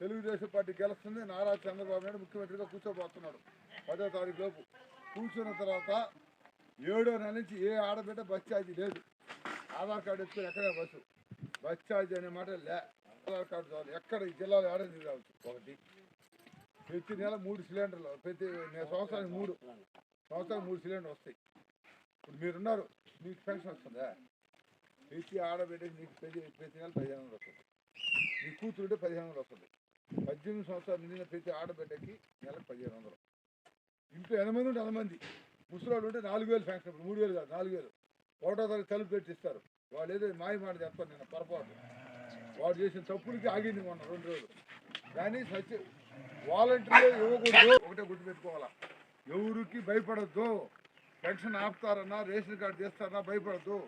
Telugu Desam party గెలుస్తుంది. నారా చంద్రబాబు నాయుడు ముఖ్యమంత్రిగా కూర్చోబోతున్నాడు 10వ తారీఖు లోపు. కూర్చున్న తర్వాత 7వ నెల నుంచి ఏ ఆడబిడ్డ బస్ ఛార్జీ లేదు. ఆధార్ కార్డు ఎత్తుకుని ఎక్కడే బస్ ఛార్జీ అనే మాట లే. ఆధార్ కార్డు చాలు. ఎక్కడ ఈ జిల్లాలో ఆడేది కావచ్చు. ఒకటి ప్రతి నెల 3 సిలిండర్లు, ప్రతి సంవత్సరానికి 3 సిలిండర్లు వస్తాయి. ఇప్పుడు మీరున్నారు, మీకు పెన్షన్ వస్తుందా? ప్రతి ఆడబిడ్డకి మీకు ప్రతి నెల 1500 వస్తుంది. మీ కూతురుంటే 1500 వస్తుంది. 18 సంవత్సరాలు నిండిన ప్రతి ఆడబిడ్డకి నెలకు 1500. ఇంట్లో 8 మంది ఉంటే 8 మంది. ముసలాడు ఉంటే 4000 శాంక్షన్. 3000 కాదు, 4000. 1వ తారీఖు తలుపు పెట్టిస్తారు. వాళ్ళు ఏదో మాయ మాట చెప్తారు. నిన్న పొరపాటు వాడు చేసిన తప్పులకి ఆగింది మొన్న 2 రోజులు. కానీ వాలంటీర్లు ఇవ్వకూడదు. ఒకటే గుర్తుపెట్టుకోవాలా, ఎవరికి భయపడద్దు. పెన్షన్ ఆపుతారన్నా, రేషన్ కార్డు చేస్తారన్నా భయపడద్దు.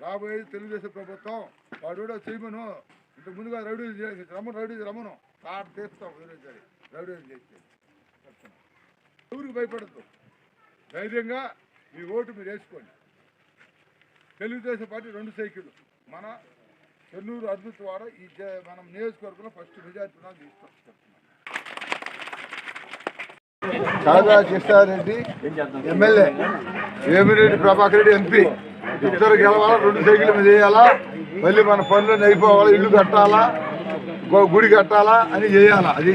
రాబోయేది తెలుగుదేశం ప్రభుత్వం. వాడు కూడా చేయమను. ఇంతకు ముందుగా రమ్మను కార్డు తీస్తాం. రౌడీ చేస్తే ఎవరికి భయపడద్దు. ధైర్యంగా మీ ఓటు మీరు వేసుకోండి. తెలుగుదేశం పార్టీ 2 సైకిళ్ళు. మన చెన్నూరు అద్భుతవాడ ఈ మనం నియోజకవర్గంలో ఫస్ట్ మెజార్టీ తీసుకొస్తున్నాం. కాగా కృష్ణారెడ్డి ఎమ్మెల్యే, వేమిరెడ్డి ప్రభాకర్ రెడ్డి ఎంపీ. ఇద్దరు గెలవాలా, 2 సైకిల్ మీద వేయాలా. మళ్ళీ మన పనులు అయిపోవాలా, ఇల్లు కట్టాలా, గుడి కట్టాలా అని చేయాలా. అది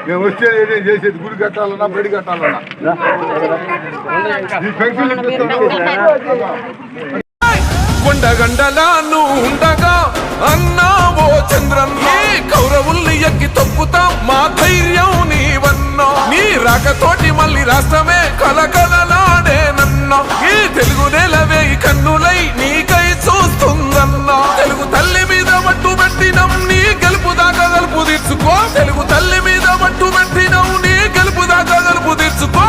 మేము వచ్చే ఏదైనా చేసేది. గుడి కట్టాలన్నా, బడి కట్టాలన్నా ఈ పెన్షన్ కొండగండలాను ఉండగా అన్నావో చంద్రన్న, కౌరవుల్ని ఎక్కి తొక్కుతాం మా ధైర్యం నీవన్నా. నీ రాకతోటి మళ్ళీ రాష్ట్రమే కలకలలాడేనన్నా. ఈ తెలుగు నేలవే కన్నులై నీకై చూస్తుందన్నా. తెలుగు తల్లి మీద మట్టు పెట్టినం, నీ గెలుపు దాకా గెలుపు తీర్చుకో. తెలుగు తల్లి మీద మట్టు పెట్టినం, నీ గెలుపు దాకా గెలుపు తీర్చుకో.